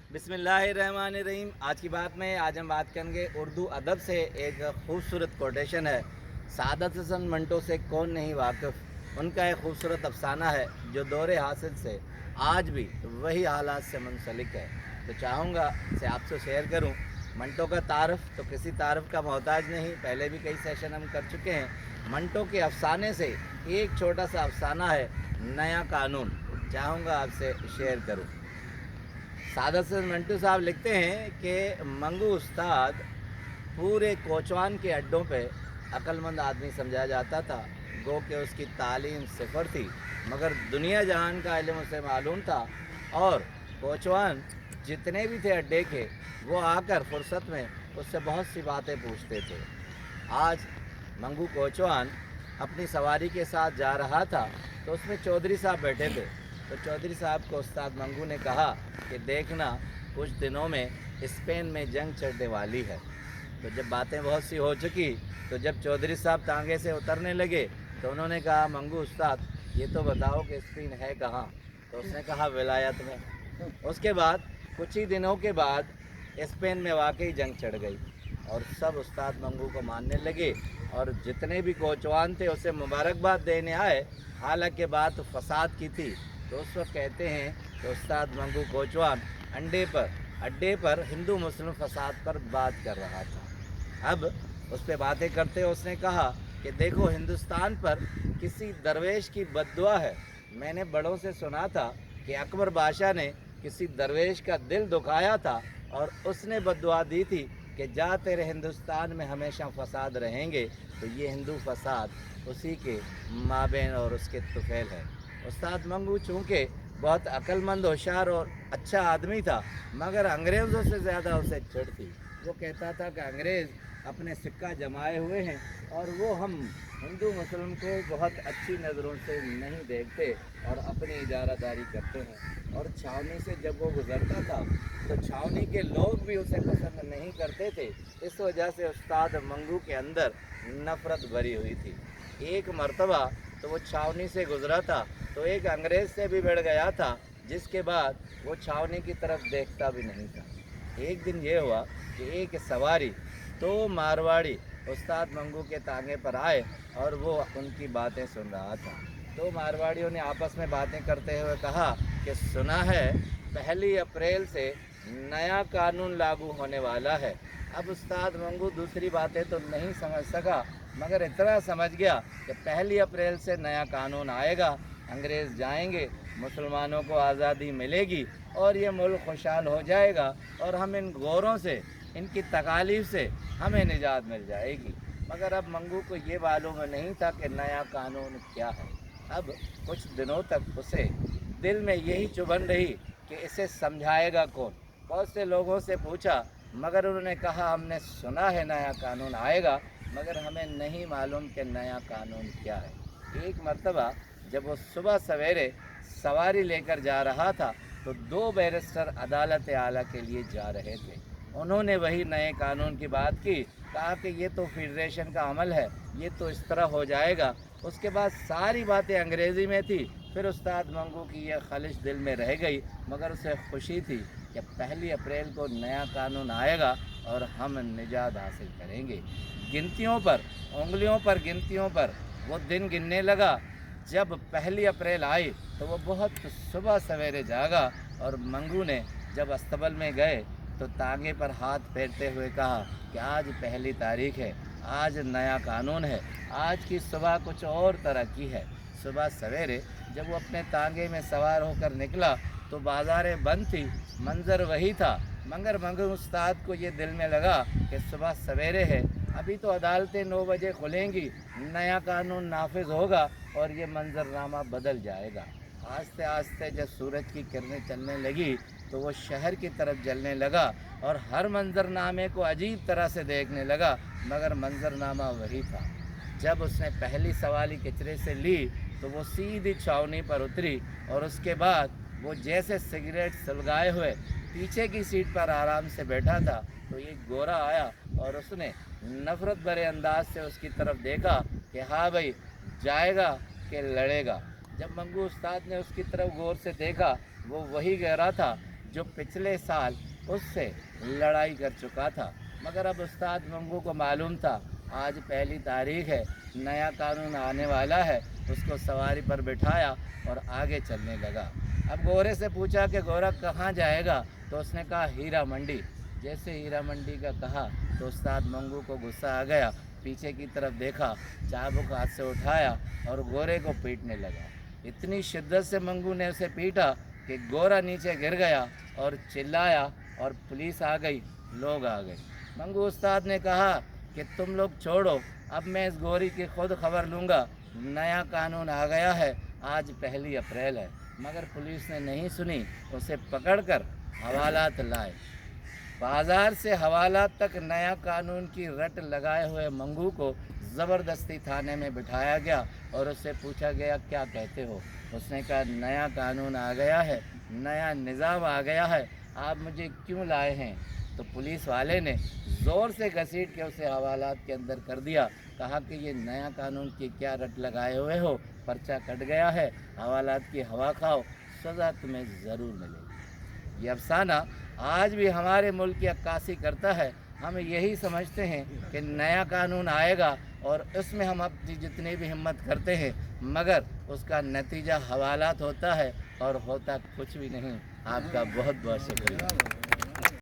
बिस्मिल्लाहिर्रहमानिर्रहीम। आज की बात में आज हम बात करेंगे उर्दू अदब से एक खूबसूरत कोटेशन है। सादत हसन मंटो से कौन नहीं वाकिफ़, उनका एक खूबसूरत अफसाना है जो दौरे हासिल से आज भी वही हालात से मुंसलिक है। तो चाहूँगा इसे आपसे शेयर करूँ। मंटो का तारफ़ तो किसी तारफ़ का मोहताज नहीं, पहले भी कई सेशन हम कर चुके हैं। मंटो के अफसाने से एक छोटा सा अफसाना है, नया कानून, चाहूँगा आपसे शेयर करूँ। सादत से मंटू साहब लिखते हैं कि मंगू उस्ताद पूरे कोचवान के अड्डों पे अक्लमंद आदमी समझा जाता था। गो कि उसकी तालीम सिफर थी, मगर दुनिया जहान का इल्म उसे मालूम था। और कोचवान जितने भी थे अड्डे के, वो आकर फुर्सत में उससे बहुत सी बातें पूछते थे। आज मंगू कोचवान अपनी सवारी के साथ जा रहा था तो उसमें चौधरी साहब बैठे थे। तो चौधरी साहब को उस्ताद मंगू ने कहा कि देखना, कुछ दिनों में स्पेन में जंग चढ़ने वाली है। तो जब बातें बहुत सी हो चुकी, तो जब चौधरी साहब तांगे से उतरने लगे तो उन्होंने कहा, मंगू उस्ताद ये तो बताओ कि स्पेन है कहाँ। तो उसने कहा, विलायत में। उसके बाद कुछ ही दिनों के बाद स्पेन में वाकई जंग चढ़ गई और सब उस्ताद मंगू को मानने लगे और जितने भी कोचवान थे उसे मुबारकबाद देने आए। हालांकि बात फसाद की थी, तो उस वक्त कहते हैं कि उस्ताद मंगू कोचवान अड्डे पर हिंदू मुस्लिम फसाद पर बात कर रहा था। अब उस पर बातें करते उसने कहा कि देखो, हिंदुस्तान पर किसी दरवेश की बद्दुआ है। मैंने बड़ों से सुना था कि अकबर बादशाह ने किसी दरवेश का दिल दुखाया था और उसने बद्दुआ दी थी कि जा तेरे हिंदुस्तान में हमेशा फसाद रहेंगे। तो ये हिंदू फसाद उसी के माबेन और उसके तुफैल है। उस्ताद मंगू चूँकि बहुत अक्लमंद, होशियार और अच्छा आदमी था, मगर अंग्रेज़ों से ज़्यादा उसे चिढ़ थी। वो कहता था कि अंग्रेज़ अपने सिक्का जमाए हुए हैं और वो हम हिंदू मुस्लिम को बहुत अच्छी नज़रों से नहीं देखते और अपनी इजारादारी करते हैं। और छावनी से जब वो गुज़रता था तो छावनी के लोग भी उसे पसंद नहीं करते थे। इस वजह से उस्ताद मंगू के अंदर नफ़रत भरी हुई थी। एक मर्तबा तो वो छावनी से गुज़रा था तो एक अंग्रेज़ से भी भिड़ गया था, जिसके बाद वो छावनी की तरफ देखता भी नहीं था। एक दिन ये हुआ कि एक सवारी तो मारवाड़ी उस्ताद मंगू के तांगे पर आए और वो उनकी बातें सुन रहा था। तो मारवाड़ियों ने आपस में बातें करते हुए कहा कि सुना है 1 अप्रैल से नया कानून लागू होने वाला है। अब उस्ताद मंगू दूसरी बातें तो नहीं समझ सका, मगर इतना समझ गया कि 1 अप्रैल से नया कानून आएगा, अंग्रेज़ जाएंगे, मुसलमानों को आज़ादी मिलेगी और ये मुल्क खुशहाल हो जाएगा और हम इन गोरों से, इनकी तकालीफ से हमें निजात मिल जाएगी। मगर अब मंगू को ये मालूम नहीं था कि नया कानून क्या है। अब कुछ दिनों तक उसे दिल में यही चुभन रही कि इसे समझाएगा कौन। बहुत से लोगों से पूछा, मगर उन्होंने कहा हमने सुना है नया कानून आएगा, मगर हमें नहीं मालूम कि नया कानून क्या है। एक मर्तबा जब वो सुबह सवेरे सवारी लेकर जा रहा था तो 2 बैरिस्टर अदालत आला के लिए जा रहे थे। उन्होंने वही नए कानून की बात की, कहा कि ये तो फेडरेशन का अमल है, ये तो इस तरह हो जाएगा। उसके बाद सारी बातें अंग्रेज़ी में थी। फिर उस्ताद मंगू की यह ख्वाहिश दिल में रह गई, मगर उसे खुशी थी कि 1 अप्रैल को नया कानून आएगा और हम निजात हासिल करेंगे। गिनतियों पर, उंगलियों पर गिनतियों पर वो दिन गिनने लगा। जब 1 अप्रैल आई तो वो बहुत सुबह सवेरे जागा और मंगू ने जब अस्तबल में गए तो तांगे पर हाथ फेरते हुए कहा कि आज 1 तारीख है, आज नया कानून है, आज की सुबह कुछ और तरह की है। सुबह सवेरे जब वो अपने तांगे में सवार होकर निकला तो बाज़ारें बंद थी, मंज़र वही था, मगर मंगू उस्ताद को ये दिल में लगा कि सुबह सवेरे है, अभी तो अदालतें 9 बजे खुलेंगी, नया कानून नाफिज होगा और ये मंजरनामा बदल जाएगा। आस्ते आस्ते जब सूरज की किरणें चलने लगी तो वो शहर की तरफ जलने लगा और हर मंजरनामे को अजीब तरह से देखने लगा, मगर मंजरनामा वही था। जब उसने पहली सवारी किचरे से ली तो वो सीधी छावनी पर उतरी और उसके बाद वो जैसे सिगरेट सुलगाए हुए पीछे की सीट पर आराम से बैठा था तो एक गोरा आया और उसने नफ़रत भरे अंदाज से उसकी तरफ देखा कि हाँ भाई, जाएगा कि लड़ेगा। जब मंगू उस्ताद ने उसकी तरफ गौर से देखा, वो वही गोरा था जो पिछले साल उससे लड़ाई कर चुका था। मगर अब उस्ताद मंगू को मालूम था आज पहली तारीख है, नया कानून आने वाला है। उसको सवारी पर बिठाया और आगे चलने लगा। अब गोरे से पूछा कि गोरा कहाँ जाएगा, तो उसने कहा हीरा मंडी। जैसे हीरा मंडी का कहा तो उस्ताद मंगू को गुस्सा आ गया। पीछे की तरफ देखा, चाबुक हाथ से उठाया और गोरे को पीटने लगा। इतनी शिद्दत से मंगू ने उसे पीटा कि गोरा नीचे गिर गया और चिल्लाया और पुलिस आ गई, लोग आ गए। मंगू उस्ताद ने कहा कि तुम लोग छोड़ो, अब मैं इस गोरी की खुद खबर लूँगा। नया कानून आ गया है, आज 1 अप्रैल है। मगर पुलिस ने नहीं सुनी, उसे पकड़कर हवालात लाए। बाज़ार से हवालात तक नया कानून की रट लगाए हुए मंगू को ज़बरदस्ती थाने में बिठाया गया और उससे पूछा गया क्या कहते हो। उसने कहा नया कानून आ गया है, नया निज़ाम आ गया है, आप मुझे क्यों लाए हैं। तो पुलिस वाले ने ज़ोर से घसीट के उसे हवालात के अंदर कर दिया। कहा कि ये नया कानून की क्या रट लगाए हुए हो, पर्चा कट गया है, हवालात की हवा खाओ, सज़ा तुम्हें ज़रूर मिलेगी। ये अफसाना आज भी हमारे मुल्क की अक्कासी करता है। हम यही समझते हैं कि नया कानून आएगा और उसमें हम अपनी जितनी भी हिम्मत करते हैं, मगर उसका नतीजा हवालात होता है और होता कुछ भी नहीं। आपका बहुत बहुत शुक्रिया।